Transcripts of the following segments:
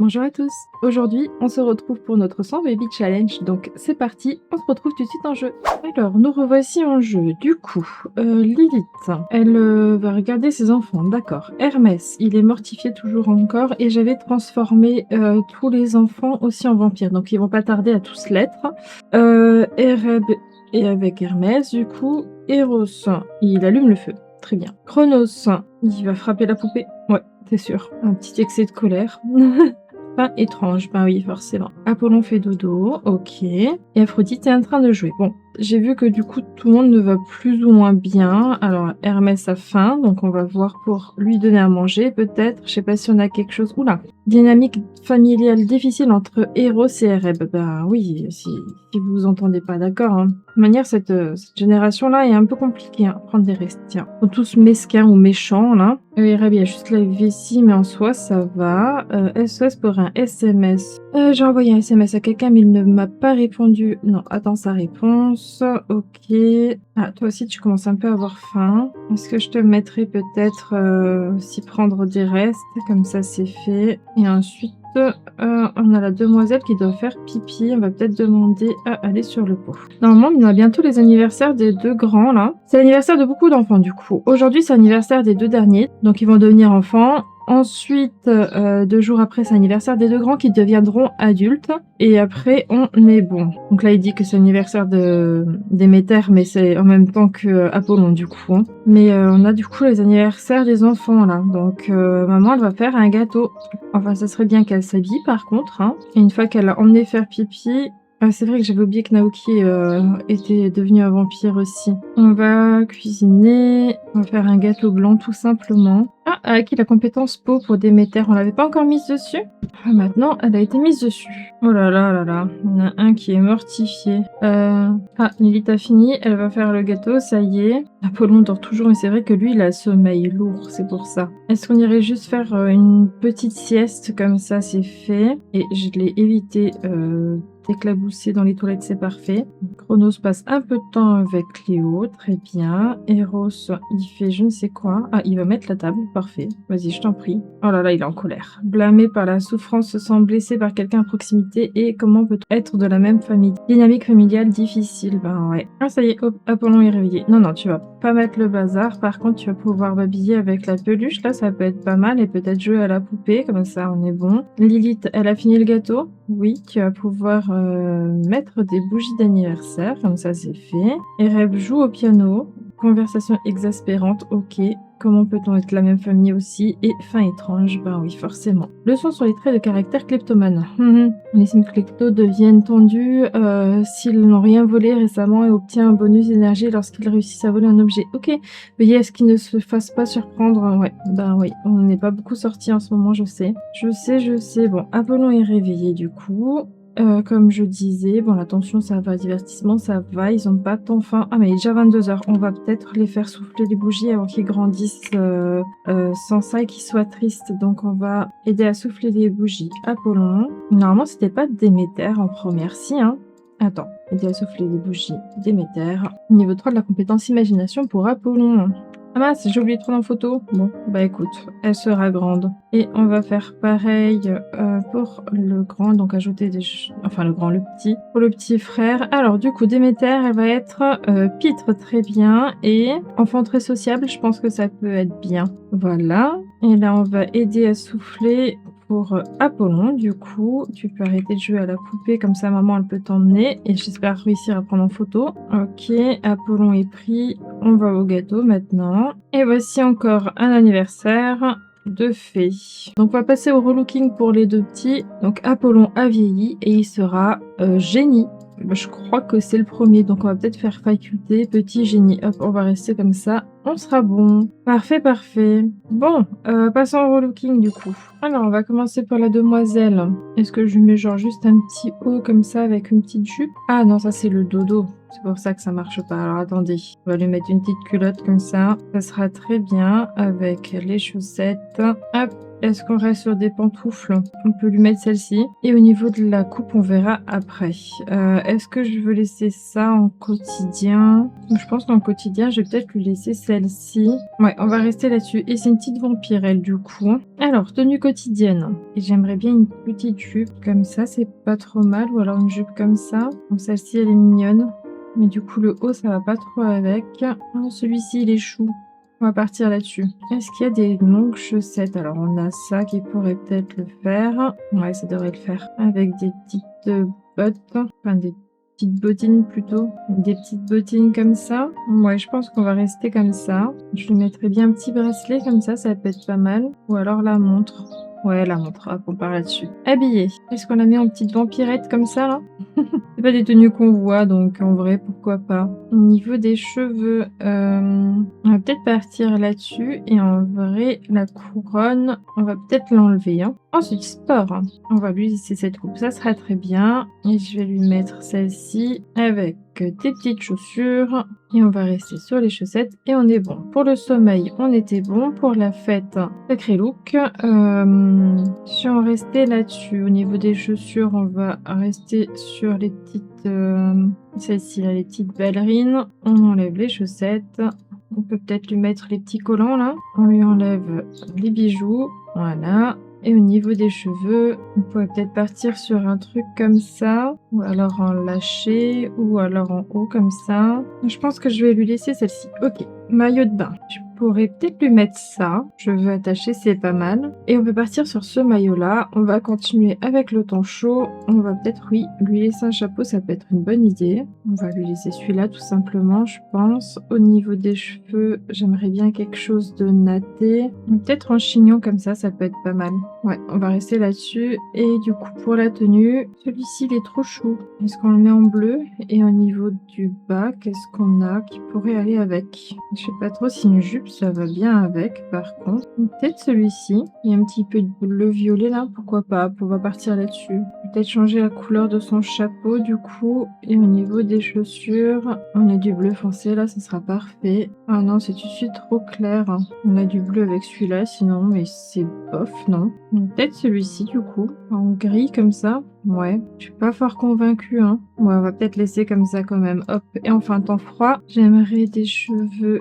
Bonjour à tous. Aujourd'hui, on se retrouve pour notre 100 Baby Challenge. Donc c'est parti, on se retrouve tout de suite en jeu. Alors, nous revoici en jeu. Du coup, Lilith, elle va regarder ses enfants. D'accord. Hermès, il est mortifié toujours encore. Et j'avais transformé tous les enfants aussi en vampires. Donc ils vont pas tarder à tous l'être. Ereb est avec Hermès. Du coup, Eros, il allume le feu. Très bien. Chronos, il va frapper la poupée. Ouais, c'est sûr. Un petit excès de colère. Pas étrange, bah oui, forcément. Apollon fait dodo, ok. Et Aphrodite est en train de jouer. Bon, j'ai vu que du coup, tout le monde ne va plus ou moins bien. Alors, Hermès a faim, donc on va voir pour lui donner à manger, peut-être. Je sais pas si on a quelque chose... Oula! Dynamique familiale difficile entre Eros et Ereb. Bah oui, si vous vous entendez pas, d'accord. Hein. De toute manière, cette génération-là est un peu compliquée, hein, prendre des restes. Tiens, ils sont tous mesquins ou méchants, là. Ereb, il y a juste la vessie, mais en soi, ça va. SOS pour un SMS. J'ai envoyé un SMS à quelqu'un, mais il ne m'a pas répondu. Non, attends sa réponse. Ok. Ah, toi aussi, tu commences un peu à avoir faim. Est-ce que je te mettrai peut-être aussi prendre des restes? Comme ça, c'est fait. Et ensuite, on a la demoiselle qui doit faire pipi. On va peut-être demander à aller sur le pot. Normalement, on a bientôt les anniversaires des deux grands, là. C'est l'anniversaire de beaucoup d'enfants, du coup. Aujourd'hui, c'est l'anniversaire des deux derniers. Donc, ils vont devenir enfants. Ensuite, 2 jours après, c'est l'anniversaire des deux grands qui deviendront adultes. Et après, on est bon. Donc là, il dit que c'est l'anniversaire de Déméter, mais c'est en même temps que Apollon, du coup. Hein. Mais on a du coup les anniversaires des enfants, là. Donc, maman, elle va faire un gâteau. Enfin, ça serait bien qu'elle s'habille, par contre. Hein. Et une fois qu'elle a emmené faire pipi... Ah, c'est vrai que j'avais oublié que Naoki était devenu un vampire aussi. On va cuisiner, on va faire un gâteau blanc tout simplement. Ah, elle a acquis la compétence peau pour Déméter, on l'avait pas encore mise dessus. Ah, maintenant, elle a été mise dessus. Oh là là là là, il y en a un qui est mortifié. Ah, Lilith a fini, elle va faire le gâteau, ça y est. Apollon dort toujours, mais c'est vrai que lui, il a sommeil lourd, c'est pour ça. Est-ce qu'on irait juste faire une petite sieste, comme ça, c'est fait. Et je l'ai évité d'éclabousser dans les toilettes, c'est parfait. Chronos passe un peu de temps avec Léo, très bien. Eros, il fait je ne sais quoi. Ah, il va mettre la table, parfait. Vas-y, je t'en prie. Oh là là, il est en colère. Blâmé par la souffrance, se sent blessé par quelqu'un à proximité et comment peut-on être de la même famille? Dynamique familiale difficile, ben ouais. Ah, ça y est, hop, Apollon est réveillé. Non, non, tu vas pas mettre le bazar. Par contre, tu vas pouvoir m'habiller avec la peluche, là, ça peut être pas mal. Et peut-être jouer à la poupée, comme ça, on est bon. Lilith, elle a fini le gâteau? Oui, tu vas pouvoir mettre des bougies d'anniversaire, comme ça c'est fait. Ereb joue au piano, conversation exaspérante, ok. Comment peut-on être la même famille aussi? Et fin étrange, ben oui, forcément. Leçon sur les traits de caractère kleptomane. Les kleptos deviennent tendus s'ils n'ont rien volé récemment et obtient un bonus d'énergie lorsqu'ils réussissent à voler un objet. Ok, veillez à ce qu'ils ne se fassent pas surprendre. Ouais, ben oui, on n'est pas beaucoup sortis en ce moment, je sais. Je sais. Bon, Apollon est réveillé du coup. Comme je disais, bon, la tension, ça va, divertissement, ça va, ils ont pas tant faim. Ah, mais il est déjà 22h, on va peut-être les faire souffler les bougies avant qu'ils grandissent sans ça et qu'ils soient tristes. Donc, on va aider à souffler les bougies. Apollon. Normalement, c'était pas Déméter en première, si, hein. Attends, aider à souffler les bougies. Déméter. Niveau 3 de la compétence imagination pour Apollon. Ah mince, j'ai oublié de prendre en photo. Bon, bah écoute, elle sera grande. Et on va faire pareil pour le grand, donc ajouter des... Enfin, le grand, le petit. Pour le petit frère. Alors, du coup, Déméter, elle va être pitre très bien. Et enfant très sociable, je pense que ça peut être bien. Voilà. Et là, on va aider à souffler... Pour Apollon, du coup, tu peux arrêter de jouer à la poupée, comme ça maman elle peut t'emmener et j'espère réussir à prendre en photo. Ok, Apollon est pris, on va au gâteau maintenant. Et voici encore un anniversaire de fée. Donc on va passer au relooking pour les deux petits. Donc Apollon a vieilli et il sera génie. Je crois que c'est le premier, donc on va peut-être faire faculté, petit génie. Hop, on va rester comme ça. On sera bon. Parfait, parfait. Bon, passons au relooking du coup. Alors, on va commencer par la demoiselle. Est-ce que je lui mets genre juste un petit haut comme ça avec une petite jupe? Ah non, ça c'est le dodo. C'est pour ça que ça marche pas. Alors attendez, on va lui mettre une petite culotte comme ça. Ça sera très bien avec les chaussettes. Hop. est-ce qu'on reste sur des pantoufles? On peut lui mettre celle-ci. Et au niveau de la coupe, on verra après. Est-ce que je veux laisser ça en quotidien? Je pense qu'en quotidien, je vais peut-être lui laisser celle-ci. Ouais, on va rester là-dessus. Et c'est une petite vampirelle du coup. Alors, tenue quotidienne. Et j'aimerais bien une petite jupe comme ça, c'est pas trop mal. Ou alors une jupe comme ça. Donc celle-ci, elle est mignonne. Mais du coup, le haut, ça va pas trop avec. Oh, celui-ci, il est chou. On va partir là-dessus. Est-ce qu'il y a des longues chaussettes? Alors, on a ça qui pourrait peut-être le faire. Ouais, ça devrait le faire. Avec des petites bottes. Enfin, des petites bottines plutôt. Des petites bottines comme ça. Ouais, je pense qu'on va rester comme ça. Je lui mettrai bien un petit bracelet comme ça peut être pas mal. Ou alors la montre. Ouais, la montre. Hop, on part là-dessus. Habillée. Est-ce qu'on la met en petite vampirette comme ça, là? C'est pas des tenues qu'on voit, donc en vrai, pourquoi pas. Au niveau des cheveux, on va peut-être partir là-dessus. Et en vrai, la couronne, on va peut-être l'enlever. Hein. Ensuite, sport. On va lui laisser cette coupe, ça sera très bien. Et je vais lui mettre celle-ci avec des petites chaussures. Et on va rester sur les chaussettes et on est bon. Pour le sommeil, on était bon. Pour la fête, sacré look. Si on restait là-dessus, au niveau des chaussures, on va rester sur les petites... celle-ci, les petites ballerines. On enlève les chaussettes. On peut peut-être lui mettre les petits collants là. On lui enlève les bijoux. Voilà. Et au niveau des cheveux, on pourrait peut-être partir sur un truc comme ça, ou alors en lâcher, ou alors en haut comme ça. Je pense que je vais lui laisser celle-ci. Ok, maillot de bain. Je pourrais peut-être lui mettre ça. Je veux attacher, c'est pas mal. Et on peut partir sur ce maillot-là. On va continuer avec le temps chaud. On va peut-être, oui, lui laisser un chapeau, ça peut être une bonne idée. On va lui laisser celui-là tout simplement, je pense. Au niveau des cheveux, j'aimerais bien quelque chose de natté. Peut-être en chignon comme ça peut être pas mal. Ouais, on va rester là-dessus. Et du coup, pour la tenue, celui-ci, il est trop chou. Est-ce qu'on le met en bleu? Et au niveau du bas, qu'est-ce qu'on a qui pourrait aller avec? Je sais pas trop si une jupe, ça va bien avec, par contre. Peut-être celui-ci. Il y a un petit peu de bleu violet là, pourquoi pas? On va partir là-dessus. Peut-être changer la couleur de son chapeau, du coup. Et au niveau des chaussures, on a du bleu foncé, là, ça sera parfait. Ah non, c'est tout de suite trop clair. On a du bleu avec celui-là, sinon, mais c'est bof, non? Peut-être celui-ci du coup, en gris comme ça. Ouais, je suis pas fort convaincue, hein. Ouais, on va peut-être laisser comme ça quand même. Hop, et enfin, temps froid. J'aimerais des cheveux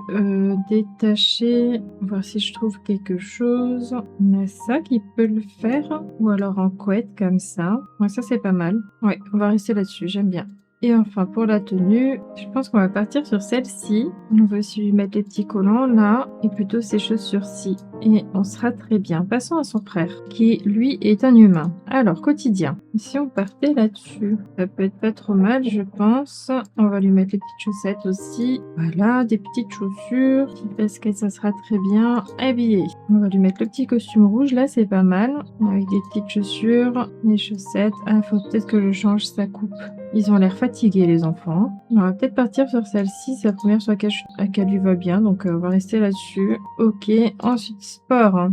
détachés. On va voir si je trouve quelque chose. On a ça qui peut le faire. Ou alors en couette comme ça. Ouais, ça c'est pas mal. Ouais, on va rester là-dessus, j'aime bien. Et enfin, pour la tenue, je pense qu'on va partir sur celle-ci. On va aussi lui mettre les petits collants là, et plutôt ces chaussures-ci. Et on sera très bien. Passons à son frère, qui lui est un humain. Alors, quotidien. Si on partait là-dessus, ça peut être pas trop mal, je pense. On va lui mettre les petites chaussettes aussi. Voilà, des petites chaussures. Petite basket, ça sera très bien. Habillé. On va lui mettre le petit costume rouge, là, c'est pas mal. Avec des petites chaussures, les chaussettes. Ah, faut peut-être que je change sa coupe. Ils ont l'air fatigués, les enfants. On va peut-être partir sur celle-ci. C'est la première sur laquelle lui va bien. Donc, on va rester là-dessus. Ok. Ensuite, sport.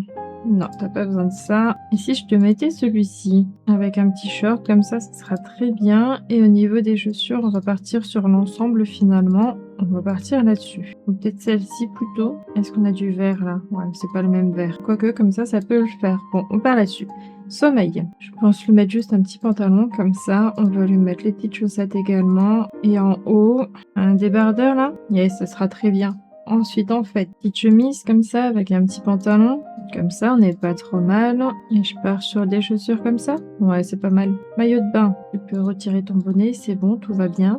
Non, t'as pas besoin de ça. Et si je te mettais celui-ci avec un petit short comme ça sera très bien. Et au niveau des chaussures, on va partir sur l'ensemble finalement. On va partir là-dessus. Ou peut-être celle-ci plutôt. Est-ce qu'on a du vert là? Ouais, c'est pas le même vert. Quoique, comme ça peut le faire. Bon, on part là-dessus. Sommeil. Je pense lui mettre juste un petit pantalon comme ça. On va lui mettre les petites chaussettes également. Et en haut, un débardeur là. Yes, ça sera très bien. Ensuite, en fait, petite chemise comme ça avec un petit pantalon. Comme ça, on n'est pas trop mal. Et je pars sur des chaussures comme ça. Ouais, c'est pas mal. Maillot de bain. Tu peux retirer ton bonnet, c'est bon, tout va bien.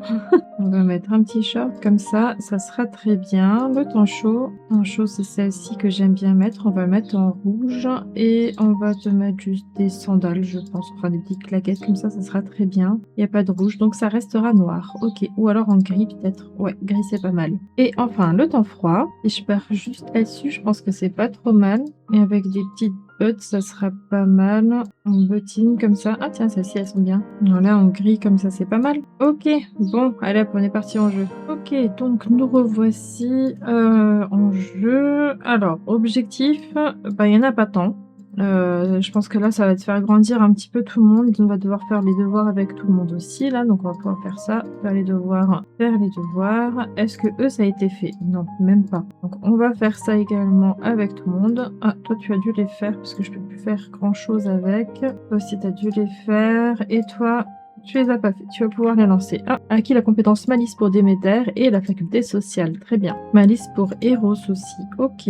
On va mettre un petit short comme ça sera très bien. Le temps chaud. Le temps chaud, c'est celle-ci que j'aime bien mettre. On va mettre en rouge. Et on va te mettre juste des sandales, je pense. Enfin, des petites claquettes comme ça sera très bien. Il n'y a pas de rouge, donc ça restera noir. Ok, ou alors en gris peut-être. Ouais, gris, c'est pas mal. Et enfin, le temps froid. Et je pars juste là-dessus, je pense que c'est pas trop mal. Et avec des petites bottes, ça sera pas mal. En bottines comme ça. Ah tiens, celles-ci, elles sont bien. Non, là, en gris comme ça, c'est pas mal. Ok, bon, allez hop, on est parti en jeu. Ok, donc nous revoici en jeu. Alors, objectif, bah il y en a pas tant. Je pense que là, ça va te faire grandir un petit peu tout le monde. On va devoir faire les devoirs avec tout le monde aussi, là. Donc, on va pouvoir faire ça. Faire les devoirs. Faire les devoirs. Est-ce que eux, ça a été fait? Non, même pas. Donc, on va faire ça également avec tout le monde. Ah, toi, tu as dû les faire parce que je peux plus faire grand-chose avec. Toi aussi, tu as dû les faire. Et toi... Tu les as pas fait, tu vas pouvoir les lancer. Ah, acquis la compétence malice pour Déméter et la faculté sociale. Très bien. Malice pour Eros aussi. Ok.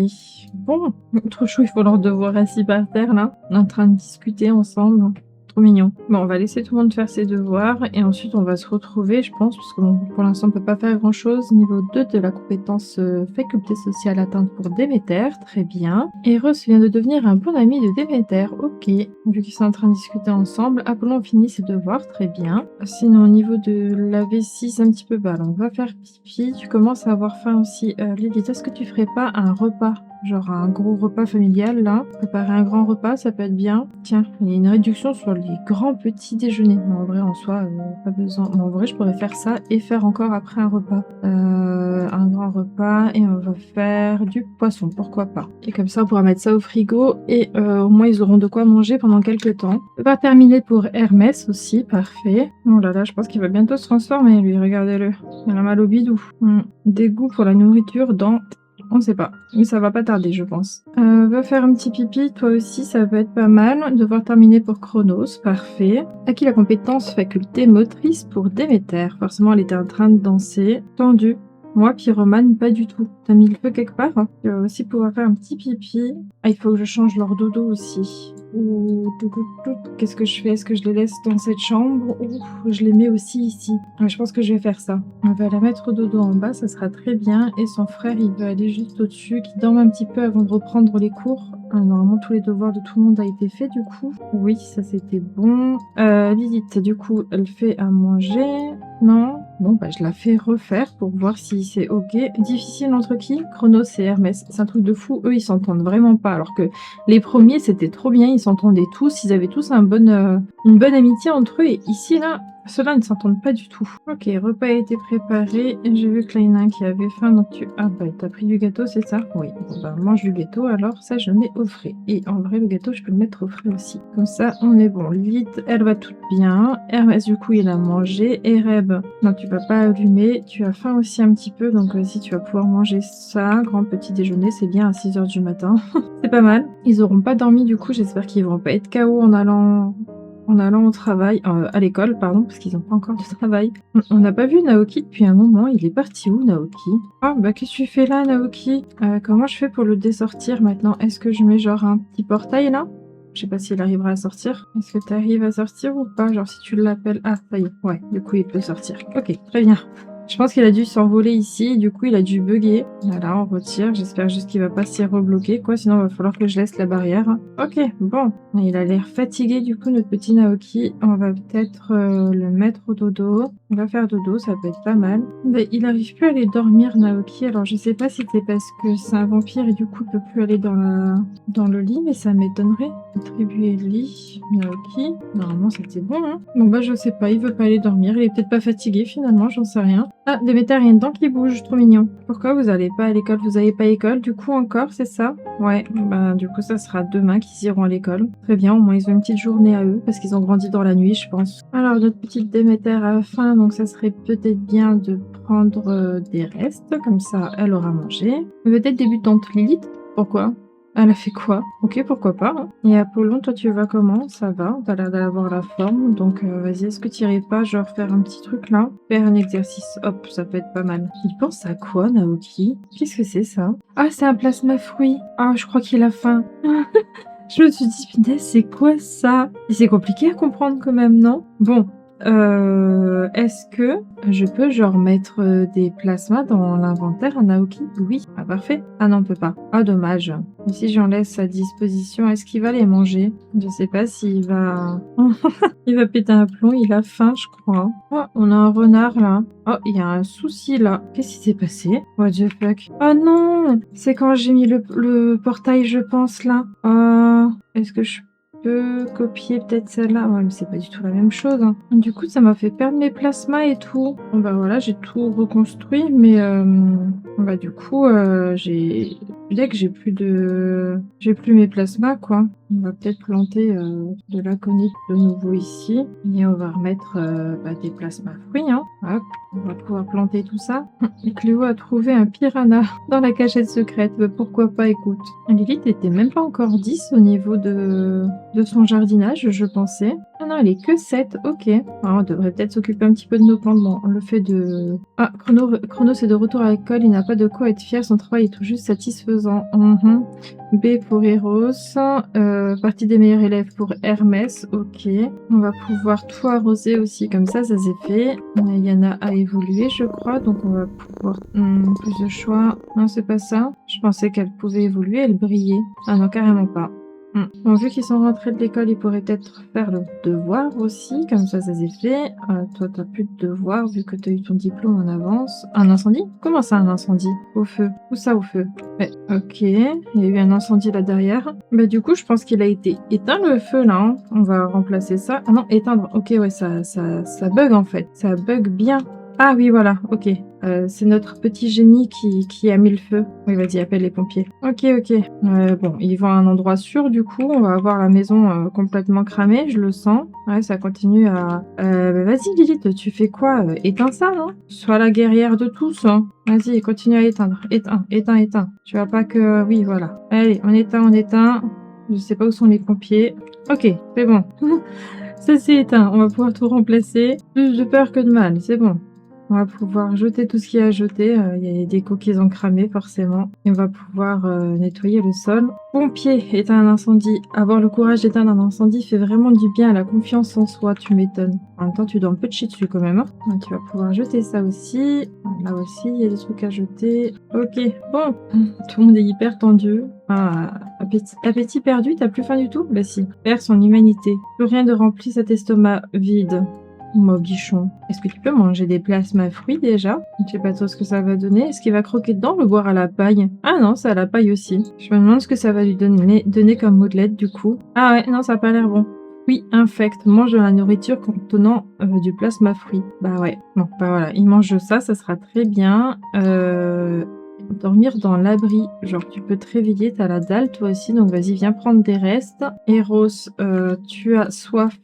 Bon, trop chou, il faut leur devoir assis par terre là, en train de discuter ensemble. Trop mignon. Bon, on va laisser tout le monde faire ses devoirs et ensuite on va se retrouver, je pense, parce que bon, pour l'instant on peut pas faire grand chose. Niveau 2 de la compétence faculté sociale atteinte pour Déméter, très bien. Eros vient de devenir un bon ami de Déméter, ok. Vu qu'ils sont en train de discuter ensemble, Apollon finit ses devoirs, très bien. Sinon, au niveau de la vessie, c'est un petit peu bas. Alors, on va faire pipi. Tu commences à avoir faim aussi. Lilith, est-ce que tu ferais pas un repas? Genre un gros repas familial, là. Préparer un grand repas, ça peut être bien. Tiens, il y a une réduction sur les grands petits déjeuners. Mais en vrai, en soi, pas besoin. Mais en vrai, je pourrais faire ça et faire encore après un repas. Un grand repas et on va faire du poisson, pourquoi pas. Et comme ça, on pourra mettre ça au frigo et au moins, ils auront de quoi manger pendant quelques temps. On va terminer pour Hermès aussi, parfait. Oh là là, je pense qu'il va bientôt se transformer, lui, regardez-le. Il a mal au bidou. Dégoût pour la nourriture dans... On sait pas, mais ça va pas tarder, je pense. Va faire un petit pipi, toi aussi, ça peut être pas mal. Devoir terminer pour Chronos, parfait. Acquis la compétence faculté motrice pour Déméter. Forcément, elle était en train de danser. Tendu. Moi, pyromane, pas du tout. T'as mis le feu quelque part? Tu vas aussi pouvoir faire un petit pipi. Ah, il faut que je change leur dodo aussi. Ou qu'est-ce que je fais? Est-ce que je les laisse dans cette chambre ou je les mets aussi ici? Ouais, je pense que je vais faire ça. On va la mettre au dodo en bas, ça sera très bien. Et son frère, il va aller juste au-dessus, qui dorme un petit peu avant de reprendre les cours. Normalement, tous les devoirs de tout le monde a été fait du coup. Oui, ça c'était bon. Lilith, du coup, elle fait à manger. Non? Bon, bah je la fais refaire pour voir si c'est ok. Difficile entre qui? Chronos et Hermès. C'est un truc de fou. Eux, ils s'entendent vraiment pas. Alors que les premiers, c'était trop bien. Ils s'entendaient tous. Ils avaient tous une bonne amitié entre eux. Et ici, là, ceux-là ne s'entendent pas du tout. Ok, repas a été préparé. J'ai vu que là, il y en a un qui avait faim. Donc tu... Ah bah, t'as pris du gâteau, c'est ça? Oui. Bon, bah, mange du gâteau. Alors ça, je le mets au frais. Et en vrai, le gâteau, je peux le mettre au frais aussi. Comme ça, on est bon. Lilith, elle va toute bien. Hermès, du coup, il a mangé. Ereb, non, tu vas pas allumer. Tu as faim aussi un petit peu. Donc vas-y, tu vas pouvoir manger ça. Grand petit déjeuner, c'est bien à 6 h du matin. C'est pas mal. Ils auront pas dormi, du coup. J'espère qu'ils vont pas être KO en allant au travail, à l'école, pardon, parce qu'ils n'ont pas encore de travail. On n'a pas vu Naoki depuis un moment. Il est parti où, Naoki? Ah, bah qu'est-ce que tu fais là, Naoki? Comment je fais pour le dessortir maintenant? Est-ce que je mets genre un petit portail là? Je sais pas s'il arrivera à sortir. Est-ce que tu arrives à sortir ou pas? Genre si tu l'appelles... Ah, ça y est. Ouais, du coup, il peut sortir. Ok, très bien. Je pense qu'il a dû s'envoler ici, du coup il a dû bugger. Voilà, on retire. J'espère juste qu'il va pas s'y rebloquer, quoi. Sinon, il va falloir que je laisse la barrière. Ok, bon. Il a l'air fatigué, du coup, notre petit Naoki. On va peut-être le mettre au dodo. On va faire dodo, ça peut être pas mal. Mais il arrive plus à aller dormir, Naoki. Alors, je sais pas si c'est parce que c'est un vampire et du coup, il peut plus aller dans le lit, mais ça m'étonnerait. Attribuer lit, Naoki. Normalement, c'était bon, hein. Bon, bah, je sais pas. Il veut pas aller dormir. Il est peut-être pas fatigué, finalement, j'en sais rien. Ah, Déméter, il y a une dent qui bouge, trop mignon. Pourquoi vous allez pas à l'école? Vous avez pas école, du coup, encore, c'est ça? Ouais, bah du coup, ça sera demain qu'ils iront à l'école. Très bien, au moins ils ont une petite journée à eux, parce qu'ils ont grandi dans la nuit, je pense. Alors, notre petite Déméter a faim, donc ça serait peut-être bien de prendre des restes, comme ça, elle aura mangé. Peut-être débutante Lilith? Pourquoi? Elle a fait quoi? Ok, pourquoi pas, hein. Et Apollon, toi tu vas comment? Ça va, t'as l'air d'avoir la forme, donc vas-y, est-ce que tu irais pas genre faire un petit truc là? Faire un exercice, hop, ça peut être pas mal. Il pense à quoi, Naoki? Qu'est-ce que c'est ça? Ah, c'est un plasma fruit. Ah, je crois qu'il a faim. Je me suis dit, punaise, c'est quoi ça? Et c'est compliqué à comprendre quand même, non? Bon. Est-ce que je peux genre mettre des plasmas dans l'inventaire à Naoki? Oui. Ah parfait. Ah non, on peut pas. Ah dommage. Et si j'en laisse à disposition, est-ce qu'il va les manger? Je sais pas s'il va... il va péter un plomb, il a faim je crois. Oh, on a un renard là. Oh, il y a un souci là. Qu'est-ce qui s'est passé? What the fuck? Oh non! C'est quand j'ai mis le portail je pense là. Est-ce que je peux copier peut-être celle-là? Ouais, mais c'est pas du tout la même chose, hein. Du coup, ça m'a fait perdre mes plasmas et tout. Bon bah voilà, j'ai tout reconstruit, mais Bah du coup, dès que j'ai plus mes plasmas quoi. On va peut-être planter de l'aconite de nouveau ici et on va remettre des plasmas fruits. Hein. Hop, on va pouvoir planter tout ça. Cléo a trouvé un piranha dans la cachette secrète. Bah, pourquoi pas, écoute. Lilith était même pas encore 10 au niveau de son jardinage, je pensais. Ah non, elle est que 7, ok. Alors, on devrait peut-être s'occuper un petit peu de nos plantes. Bon, le fait de... Ah, Chronos est de retour à l'école, il n'a pas de quoi être fier, son travail est tout juste satisfaisant. B pour Eros, partie des meilleurs élèves pour Hermès, ok. On va pouvoir tout arroser aussi, comme ça s'est fait. Yana a évolué, je crois, donc on va pouvoir... plus de choix. Non, c'est pas ça. Je pensais qu'elle pouvait évoluer, elle brillait. Ah non, carrément pas. Bon, vu qu'ils sont rentrés de l'école, ils pourraient peut-être faire le devoir aussi, comme ça s'est fait. Toi, t'as plus de devoirs vu que t'as eu ton diplôme en avance. Un incendie? Comment ça, un incendie? Au feu. Où ça, au feu? Mais, ok, il y a eu un incendie là derrière. Bah du coup, je pense qu'il a été éteint le feu là. Hein. On va remplacer ça. Ah non, éteindre. Ok, ouais, ça bug en fait. Ça bug bien. Ah oui, voilà, ok. C'est notre petit génie qui a mis le feu. Oui, vas-y, appelle les pompiers. Ok. Bon, ils vont à un endroit sûr, du coup. On va avoir la maison complètement cramée, je le sens. Ouais, ça continue à... vas-y, Lilith, tu fais quoi? Éteins ça, non? Sois la guerrière de tous, hein. Vas-y, continue à éteindre. Éteins. Tu vas pas que... Oui, voilà. Allez, on éteint. Je sais pas où sont les pompiers. Ok, c'est bon. Ça c'est éteint. On va pouvoir tout remplacer. Plus de peur que de mal, c'est bon. On va pouvoir jeter tout ce qu'il y a à jeter. Il y a des coquilles en cramé forcément. Et on va pouvoir nettoyer le sol. Pompier, éteindre un incendie. Avoir le courage d'éteindre un incendie fait vraiment du bien à la confiance en soi, tu m'étonnes. En même temps, tu dois un peu te chier dessus quand même. Hein. Donc, tu vas pouvoir jeter ça aussi. Là aussi, il y a des trucs à jeter. Ok, bon. Tout le monde est hyper tendu. Appétit perdu, t'as plus faim du tout? Bah si. Perd son humanité. Plus rien de rempli cet estomac vide. Mon bichon. Est-ce que tu peux manger des plasmas fruits déjà? Je sais pas trop ce que ça va donner. Est-ce qu'il va croquer dedans, le boire à la paille? Ah non, c'est à la paille aussi. Je me demande ce que ça va lui donner comme modelette du coup. Ah ouais, non, ça a pas l'air bon. Oui, infect. Mange de la nourriture contenant du plasma fruit. Bah ouais. Bon, bah voilà. Il mange ça, ça sera très bien. Dormir dans l'abri. Genre, tu peux te réveiller, t'as la dalle toi aussi, donc vas-y, viens prendre des restes. Eros, tu as soif,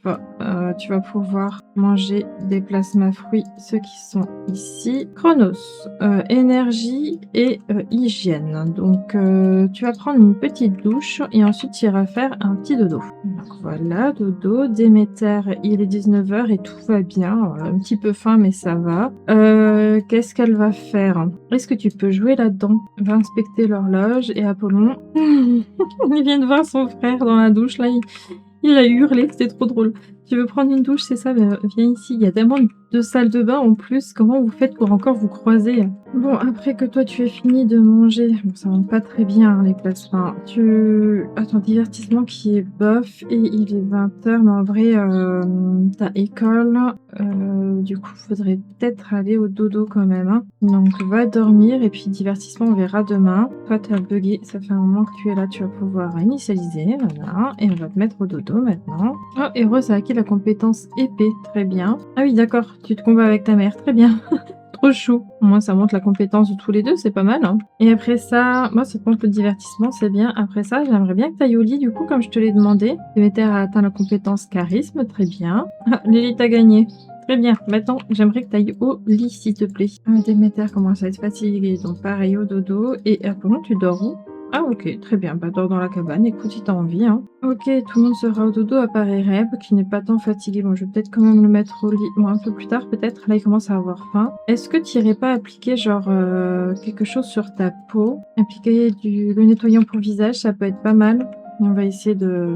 tu vas pouvoir manger des plasmas fruits, ceux qui sont ici. Chronos, énergie et hygiène. Donc, tu vas prendre une petite douche et ensuite tu iras faire un petit dodo. Donc voilà, dodo. Déméter, il est 19h et tout va bien. Un petit peu faim, mais ça va. Qu'est-ce qu'elle va faire? Est-ce que tu peux jouer là-dedans? Va inspecter l'horloge et Apollon. Il vient de voir son frère dans la douche, là. Il a hurlé, c'était trop drôle. Tu veux prendre une douche, c'est ça? Viens ici. Il y a tellement de salles de bain en plus. Comment vous faites pour encore vous croiser? Bon, après que toi tu aies fini de manger, bon, ça va pas très bien hein, les plasmas. Attends, divertissement qui est bof et il est 20h, mais en vrai, t'as école. Du coup, faudrait peut-être aller au dodo quand même. Hein. Donc, va dormir et puis divertissement, on verra demain. Toi, t'as bugué, ça fait un moment que tu es là, tu vas pouvoir initialiser. Voilà, et on va te mettre au dodo maintenant. Oh, et Rose a acquis la compétence épée, très bien. Ah oui, d'accord, tu te combats avec ta mère, très bien. Trop chou. Au moins, ça montre la compétence de tous les deux, c'est pas mal. Hein. Et après ça, moi, ça compte le divertissement, c'est bien. Après ça, j'aimerais bien que tu ailles au lit, du coup, comme je te l'ai demandé. Déméter a atteint la compétence charisme, très bien. Ah, Lily, t'as gagné. Très bien. Maintenant, j'aimerais que tu ailles au lit, s'il te plaît. Déméter commence à être fatigué, donc pareil au dodo. Et Apollon, tu dors où? Ah ok, très bien, bah dors dans la cabane, écoute si t'as envie. Hein. Ok, tout le monde sera au dodo à part Ereb, qui n'est pas tant fatigué. Bon, je vais peut-être quand même le mettre au lit, bon, un peu plus tard peut-être, là il commence à avoir faim. Est-ce que tu irais pas appliquer genre quelque chose sur ta peau? Appliquer le nettoyant pour visage, ça peut être pas mal. Et on va essayer de...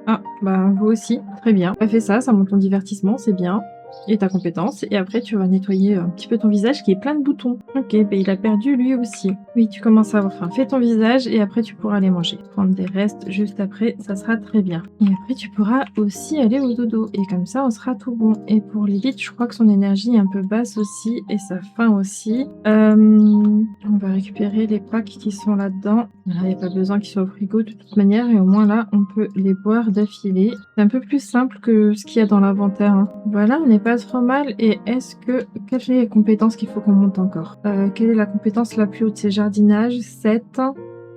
Ah, bah vous aussi, très bien. On fait ça monte ton divertissement, c'est bien. Et ta compétence, et après tu vas nettoyer un petit peu ton visage qui est plein de boutons. Ok, bah il a perdu lui aussi. Oui, tu commences à avoir faim. Fais ton visage et après tu pourras aller manger. Prendre des restes juste après, ça sera très bien. Et après tu pourras aussi aller au dodo. Et comme ça, on sera tout bon. Et pour Lilith, je crois que son énergie est un peu basse aussi et sa faim aussi. On va récupérer les packs qui sont là-dedans. Il n'y a pas besoin qu'ils soient au frigo de toute manière et au moins là, on peut les boire d'affilée. C'est un peu plus simple que ce qu'il y a dans l'inventaire. Hein. Voilà, on est pas trop mal. Et quelle est la compétence qu'il faut qu'on monte encore? Quelle est la compétence la plus haute? C'est jardinage 7,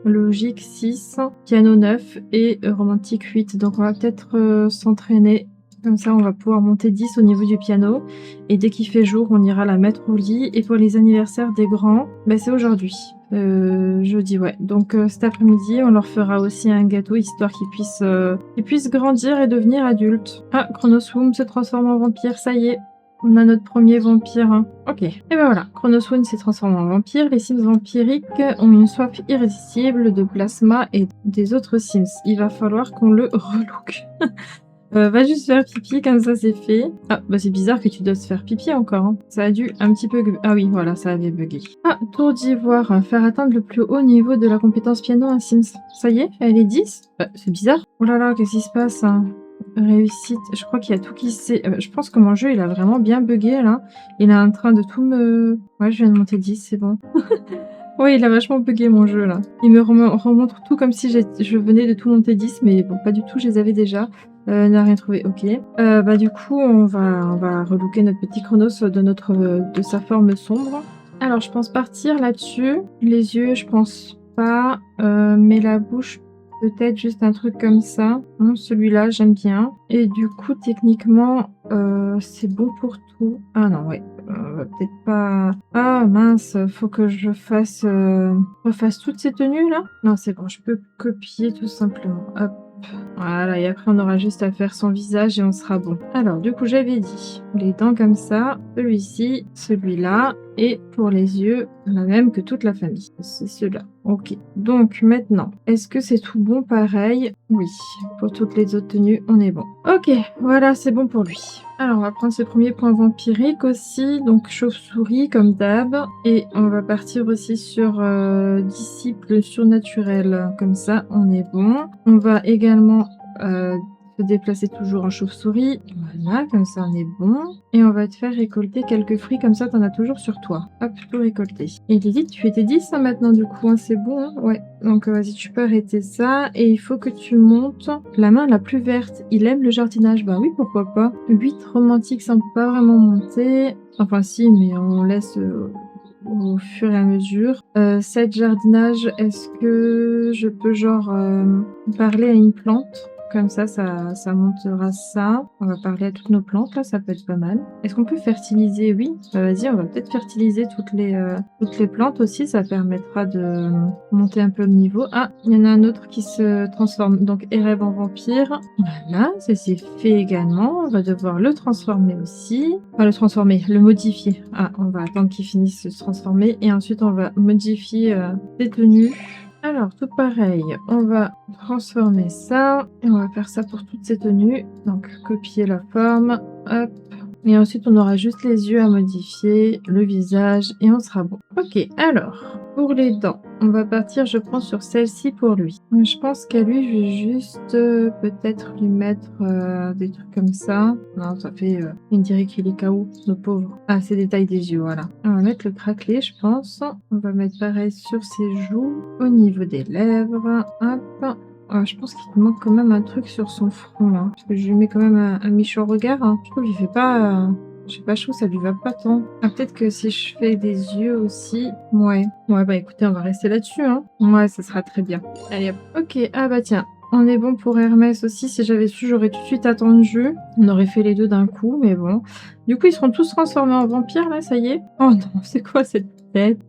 logique 6, piano 9 et romantique 8. Donc on va peut-être s'entraîner. Comme ça, on va pouvoir monter 10 au niveau du piano. Et dès qu'il fait jour, on ira la mettre au lit. Et pour les anniversaires des grands, bah, c'est aujourd'hui. Jeudi, ouais. Donc cet après-midi, on leur fera aussi un gâteau, histoire qu'ils puissent grandir et devenir adultes. Ah, Chronoswoom se transforme en vampire, ça y est. On a notre premier vampire. Hein. Ok. Et ben voilà, Chronoswoom s'est transformé en vampire. Les Sims vampiriques ont une soif irrésistible de plasma et des autres Sims. Il va falloir qu'on le relook. Va juste faire pipi, comme ça c'est fait. Ah, bah c'est bizarre que tu dois se faire pipi encore. Hein. Ça a dû un petit peu... Ah oui, voilà, ça avait bugué. Ah, tour d'ivoire. Faire atteindre le plus haut niveau de la compétence piano à Sims. Ça y est, elle est 10. C'est bizarre. Oh là là, qu'est-ce qui se passe hein. Réussite. Je crois qu'il y a tout qui s'est... je pense que mon jeu, il a vraiment bien bugué, là. Il est en train de tout me... Ouais, je viens de monter 10, c'est bon. Ouais, il a vachement bugué mon jeu, là. Il me remontre tout comme si je venais de tout monter 10, mais bon, pas du tout, je les avais déjà. N'a rien trouvé, ok. Bah du coup, on va relooker notre petit Chronos de sa forme sombre. Alors, je pense partir là-dessus. Les yeux, je pense pas. Mais la bouche, peut-être juste un truc comme ça. Celui-là, j'aime bien. Et du coup, techniquement, c'est bon pour tout. Ah non, ouais. Peut-être pas... Ah mince, faut que je refasse toutes ces tenues là? Non, c'est bon, je peux copier tout simplement. Hop. Voilà, et après on aura juste à faire son visage et on sera bon. Alors, du coup, j'avais dit les dents comme ça, celui-ci, celui-là, et pour les yeux, la même que toute la famille. C'est ceux-là. Ok. Donc, maintenant, est-ce que c'est tout bon pareil? Oui. Pour toutes les autres tenues, on est bon. Ok, voilà, c'est bon pour lui. Alors, on va prendre ce premier point vampirique aussi, donc chauve-souris comme d'hab. Et on va partir aussi sur disciple surnaturel. Comme ça, on est bon. On va également se déplacer toujours en chauve-souris. Voilà, comme ça, on est bon. Et on va te faire récolter quelques fruits, comme ça, t'en as toujours sur toi. Hop, tout récolter. Et Lily, tu étais 10 hein, maintenant, du coup, hein, c'est bon, hein ouais. Donc, vas-y, tu peux arrêter ça. Et il faut que tu montes la main la plus verte. Il aime le jardinage. Bah oui, pourquoi pas. 8 romantiques, ça ne peut pas vraiment monter. Enfin, si, mais on laisse... au fur et à mesure. 7 jardinage, est-ce que je peux genre parler à une plante? Comme ça montera ça. On va parler à toutes nos plantes, là, ça peut être pas mal. Est-ce qu'on peut fertiliser? Oui. Vas-y, on va peut-être fertiliser toutes les plantes aussi. Ça permettra de monter un peu le niveau. Ah, il y en a un autre qui se transforme. Donc, Ereb en vampire. Voilà, ça c'est fait également. On va devoir le transformer aussi. Enfin, le modifier. Ah, on va attendre qu'il finisse de se transformer. Et ensuite, on va modifier les tenues. Alors, tout pareil, on va transformer ça, et on va faire ça pour toutes ces tenues. Donc, copier la forme, hop. Et ensuite, on aura juste les yeux à modifier, le visage, et on sera bon. Ok, alors, pour les dents, on va partir, je pense, sur celle-ci pour lui. Je pense qu'à lui, je vais juste peut-être lui mettre des trucs comme ça. Non, ça fait... il dirait qu'il est KO, le pauvre. Ah, c'est des tailles des yeux, voilà. On va mettre le craquelé, je pense. On va mettre pareil sur ses joues, au niveau des lèvres. Hop. Je pense qu'il manque quand même un truc sur son front, hein, parce que je lui mets quand même un méchant regard. Hein. Je trouve qu'il fait pas... je sais pas, je trouve que ça lui va pas tant. Ah, peut-être que si je fais des yeux aussi... Ouais. Ouais, bah écoutez, on va rester là-dessus, hein. Ouais, ça sera très bien. Allez, hop. Ok, ah bah tiens. On est bon pour Hermès aussi. Si j'avais su, j'aurais tout de suite attendu. On aurait fait les deux d'un coup, mais bon. Du coup, ils seront tous transformés en vampires, là, ça y est. Oh non, c'est quoi cette tête?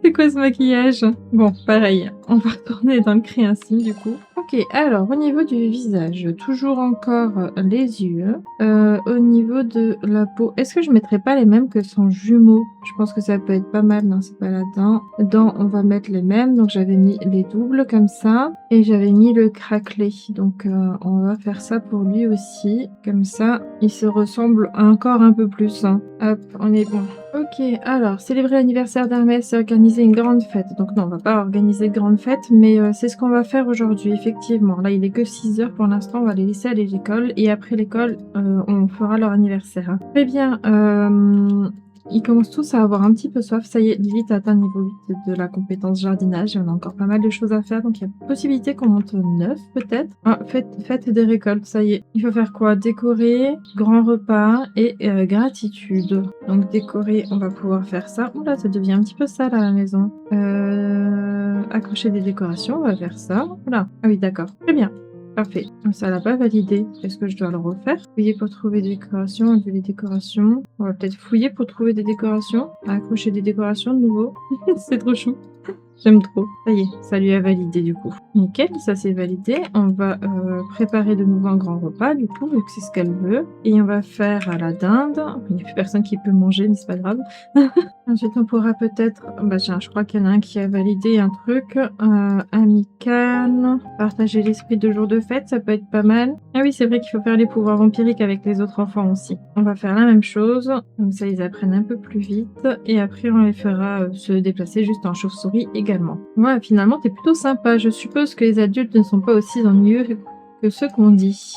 C'est quoi ce maquillage? Bon, pareil, on va retourner dans le créancine du coup. Ok, alors au niveau du visage, toujours encore les yeux. Au niveau de la peau, est-ce que je mettrais pas les mêmes que son jumeau? Je pense que ça peut être pas mal. Non, c'est pas là-dedans. Dents, on va mettre les mêmes. Donc j'avais mis les doubles comme ça. Et j'avais mis le craquelé. Donc on va faire ça pour lui aussi. Comme ça, il se ressemble encore un peu plus. Hein. Hop, on est bon. Ok, alors, célébrer l'anniversaire d'Hermès et organiser une grande fête. Donc non, on va pas organiser de grande fête, mais c'est ce qu'on va faire aujourd'hui, effectivement. Là, il est que 6 heures pour l'instant, on va les laisser aller à l'école. Et après l'école, on fera leur anniversaire. Hein. Très bien, Ils commencent tous à avoir un petit peu soif. Ça y est, Lilith a atteint le niveau 8 de la compétence jardinage et on a encore pas mal de choses à faire. Donc il y a possibilité qu'on monte 9 peut-être. Ah, fête des récoltes, ça y est. Il faut faire quoi? Décorer, grand repas et gratitude. Donc décorer, on va pouvoir faire ça. Oula, ça devient un petit peu sale à la maison. Accrocher des décorations, on va faire ça. Oula, ah oui, d'accord. Très bien. Parfait. Ça l'a pas validé. Est-ce que je dois le refaire? Fouiller pour trouver des décorations, enlever les décorations. On va peut-être fouiller pour trouver des décorations. Accrocher des décorations de nouveau. C'est trop chou. J'aime trop. Ça y est, ça lui a validé du coup. Nickel, ça c'est validé. On va préparer de nouveau un grand repas du coup, vu que c'est ce qu'elle veut. Et on va faire à la dinde. Il n'y a plus personne qui peut manger, mais c'est pas grave. Ensuite, on pourra peut-être... Bah tiens, je crois qu'il y en a un qui a validé un truc. Amical. Partager l'esprit de jour de fête, ça peut être pas mal. Ah oui, c'est vrai qu'il faut faire les pouvoirs vampiriques avec les autres enfants aussi. On va faire la même chose. Comme ça, ils apprennent un peu plus vite. Et après, on les fera se déplacer juste en chauve-souris également. Ouais, finalement, t'es plutôt sympa. Je suppose que les adultes ne sont pas aussi ennuyeux que ceux qu'on dit.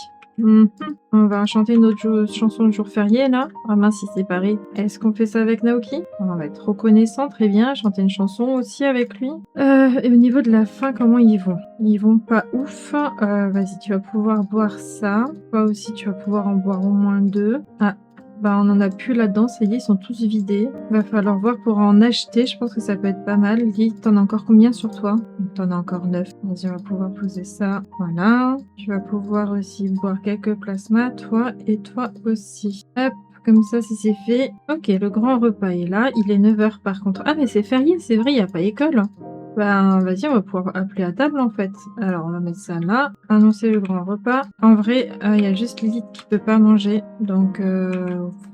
On va chanter notre chanson de jour férié, là. Ah mince, si c'est pareil. Est-ce qu'on fait ça avec Naoki? On va être reconnaissant, très bien. Chanter une chanson aussi avec lui. Et au niveau de la fin, comment ils vont? Ils vont pas ouf. Vas-y, tu vas pouvoir boire ça. Toi aussi, tu vas pouvoir en boire au moins 2. Ah, bah on en a plus là-dedans, ça y est, ils sont tous vidés. Va falloir voir pour en acheter, je pense que ça peut être pas mal. Lily, t'en as encore combien sur toi? T'en as encore 9. Vas-y, on va pouvoir poser ça. Voilà. Tu vas pouvoir aussi boire quelques plasmas, toi et toi aussi. Hop, comme ça, si c'est fait. Ok, le grand repas est là. Il est 9 h par contre. Ah, mais c'est férié, c'est vrai, il n'y a pas école. Ben, vas-y, on va pouvoir appeler à table, en fait. Alors, on va mettre ça là. Annoncer le grand repas. En vrai, il y a juste Lilith qui peut pas manger. Donc,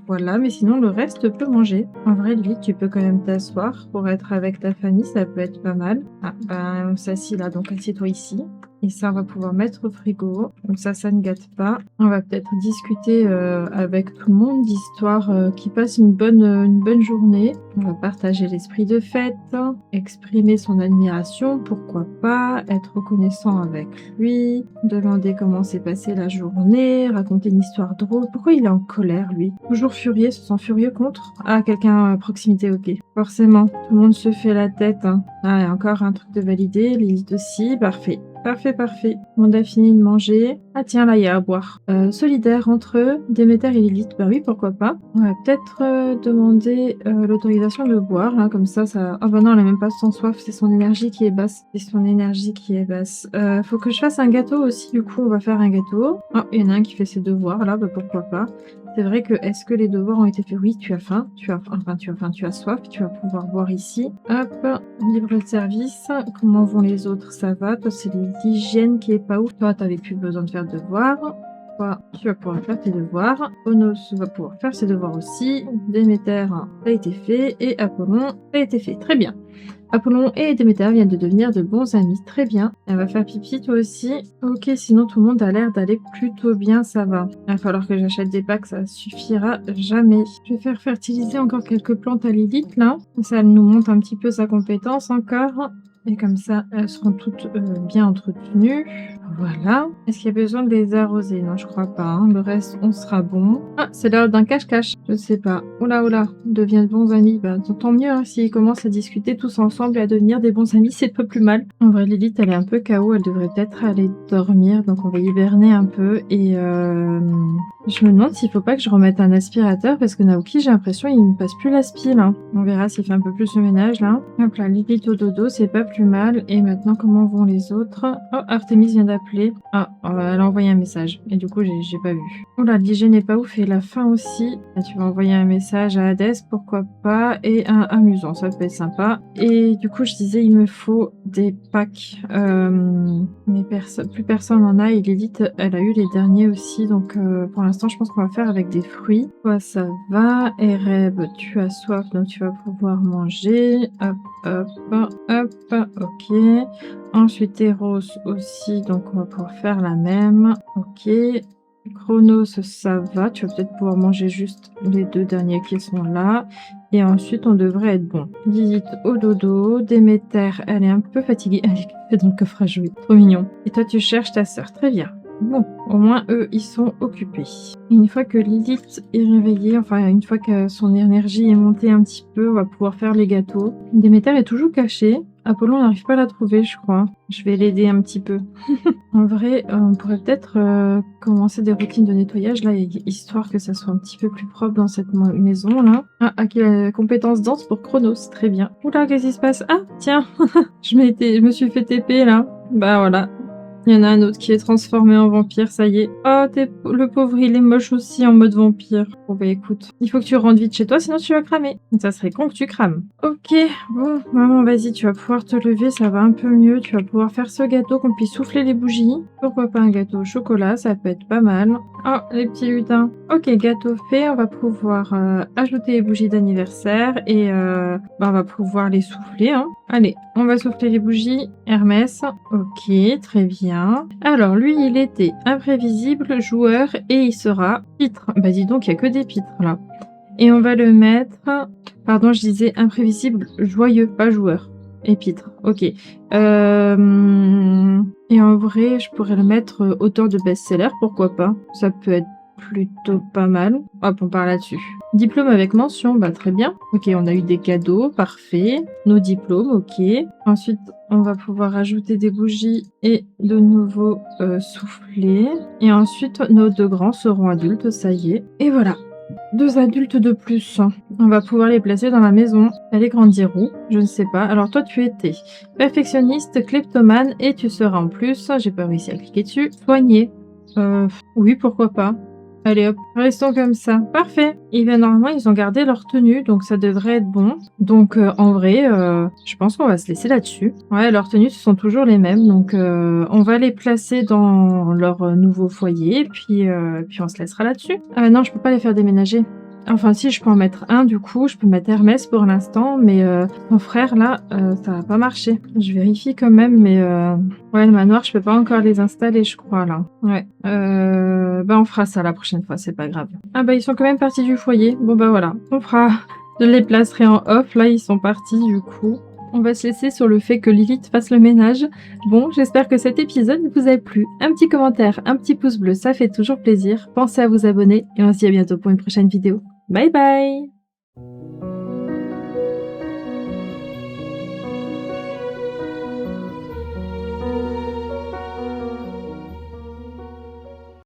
voilà. Mais sinon, le reste peut manger. En vrai, Lilith, tu peux quand même t'asseoir pour être avec ta famille. Ça peut être pas mal. Ah, ben, on s'assit là. Donc, assieds-toi ici. Et ça, on va pouvoir mettre au frigo. Comme ça ne gâte pas. On va peut-être discuter avec tout le monde d'histoire qui passe une bonne journée. On va partager l'esprit de fête, exprimer son admiration, pourquoi pas, être reconnaissant avec lui, demander comment s'est passée la journée, raconter une histoire drôle. Pourquoi il est en colère, lui? Toujours furieux, se sent furieux contre? Ah, quelqu'un à proximité, ok. Forcément, tout le monde se fait la tête. Hein. Ah, et encore un truc de validé, Lilith aussi, parfait. Parfait. On a fini de manger. Ah tiens, là, il y a à boire. Solidaire entre eux, Déméter et Lilith. Bah oui, pourquoi pas. On va peut-être demander l'autorisation de boire. Là, comme ça... Ah bah non, elle a même pas sans soif. C'est son énergie qui est basse. Faut que je fasse un gâteau aussi. Du coup, on va faire un gâteau. Oh, il y en a un qui fait ses devoirs. Là, bah pourquoi pas. C'est vrai que, est-ce que les devoirs ont été faits? Oui, tu as faim, tu as soif, tu vas pouvoir boire ici. Hop, livre de service. Comment vont les autres? Ça va. Toi, c'est l'hygiène qui est pas ouf. Toi, t'avais plus besoin de faire de devoirs. Toi, tu vas pouvoir faire tes devoirs. Onos va pouvoir faire ses devoirs aussi. Déméter, ça a été fait. Et Apollon, ça a été fait. Très bien. Apollon et Déméter viennent de devenir de bons amis. Très bien. Elle va faire pipi, toi aussi. Ok, sinon tout le monde a l'air d'aller plutôt bien, ça va. Il va falloir que j'achète des packs, ça suffira jamais. Je vais faire fertiliser encore quelques plantes à Lilith, là. Ça nous montre un petit peu sa compétence encore. Et comme ça, elles seront toutes bien entretenues. Voilà. Est-ce qu'il y a besoin de les arroser? Non, je crois pas. Hein. Le reste, on sera bon. Ah, c'est l'heure d'un cache-cache. Je sais pas. Oula, deviennent bons amis. Bah, tant mieux hein, s'ils commencent à discuter tous ensemble et à devenir des bons amis, c'est pas plus mal. En vrai, Lilith, elle est un peu KO. Elle devrait peut-être aller dormir. Donc, on va hiberner un peu. Et je me demande s'il faut pas que je remette un aspirateur parce que Naoki, j'ai l'impression, il ne passe plus l'aspi là. On verra s'il fait un peu plus le ménage là. Hop là, Lilith au dodo, c'est pas plus mal. Et maintenant, comment vont les autres? Oh, Artemis vient d'appeler. Ah, elle a envoyé un message. Et du coup, j'ai pas vu. Oh là, l'hygiène n'est pas ouf et la faim aussi. Là, tu vas envoyer un message à Hadès, pourquoi pas. Et un amusant, ça peut être sympa. Et du coup, je disais, il me faut des packs. Mais plus personne en a. Et Lilith, elle a eu les derniers aussi. Donc, pour l'instant, je pense qu'on va faire avec des fruits. Toi, ça va. Ereb, tu as soif, donc tu vas pouvoir manger. Hop, ok. Ensuite, Eros aussi, donc on va pouvoir faire la même. Ok. Chronos, ça va. Tu vas peut-être pouvoir manger juste les 2 derniers qui sont là. Et ensuite, on devrait être bon. Lilith au dodo. Déméter, elle est un peu fatiguée. Elle est dans le coffre à jouer. Trop mignon. Et toi, tu cherches ta sœur. Très bien. Bon, au moins eux, ils sont occupés. Une fois que Lilith est réveillée, enfin une fois que son énergie est montée un petit peu, on va pouvoir faire les gâteaux. Déméter est toujours cachée. Apollon n'arrive pas à la trouver, je crois. Je vais l'aider un petit peu. En vrai, on pourrait peut-être commencer des routines de nettoyage, là, histoire que ça soit un petit peu plus propre dans cette maison, là. Ah, qui a la compétence danse pour Chronos, très bien. Oula, qu'est-ce qui se passe? Ah, tiens, je me suis fait TP, là. Bah voilà. Il y en a un autre qui est transformé en vampire, ça y est. Oh, le pauvre, il est moche aussi en mode vampire. Bon bah écoute, il faut que tu rentres vite chez toi, sinon tu vas cramer. Ça serait con que tu crames. Ok, bon, maman, vas-y, tu vas pouvoir te lever, ça va un peu mieux. Tu vas pouvoir faire ce gâteau, qu'on puisse souffler les bougies. Pourquoi pas un gâteau au chocolat, ça peut être pas mal. Oh, les petits lutins. Ok, gâteau fait, on va pouvoir ajouter les bougies d'anniversaire et on va pouvoir les souffler. Hein. Allez, on va souffler les bougies. Hermès, ok, très bien. Alors, lui, il était imprévisible, joueur, et il sera pitre. Bah dis donc, il n'y a que des pitres, là. Et on va le mettre... Pardon, je disais imprévisible, joyeux, pas joueur. Et pitre, ok. Et en vrai, je pourrais le mettre auteur de best-seller, pourquoi pas. Ça peut être plutôt pas mal. Hop, on part là-dessus. Diplôme avec mention, bah très bien. Ok, on a eu des cadeaux, parfait. Nos diplômes, ok. Ensuite, on va pouvoir ajouter des bougies et de nouveau souffler. Et ensuite, nos deux grands seront adultes, ça y est. Et voilà. 2 adultes de plus. On va pouvoir les placer dans la maison. Allez grandir où? Je ne sais pas. Alors toi, tu étais perfectionniste, kleptomane et tu seras en plus, j'ai pas réussi à cliquer dessus, soigné. Oui, pourquoi pas. Allez hop, restons comme ça. Parfait. Et bien normalement, ils ont gardé leur tenue, donc ça devrait être bon. Donc en vrai, je pense qu'on va se laisser là-dessus. Ouais, leurs tenues, ce sont toujours les mêmes, donc on va les placer dans leur nouveau foyer, puis on se laissera là-dessus. Non, je peux pas les faire déménager. Enfin si, je peux en mettre un du coup, je peux mettre Hermès pour l'instant, mais mon frère là, ça va pas marcher. Je vérifie quand même, mais ouais, le manoir, je peux pas encore les installer, je crois là. Ouais, bah on fera ça la prochaine fois, c'est pas grave. Ah bah ils sont quand même partis du foyer, bon bah voilà, on fera... Je les placerai en off, là ils sont partis du coup. On va se laisser sur le fait que Lilith fasse le ménage. Bon, j'espère que cet épisode vous a plu. Un petit commentaire, un petit pouce bleu, ça fait toujours plaisir. Pensez à vous abonner et on se dit à bientôt pour une prochaine vidéo. Bye bye!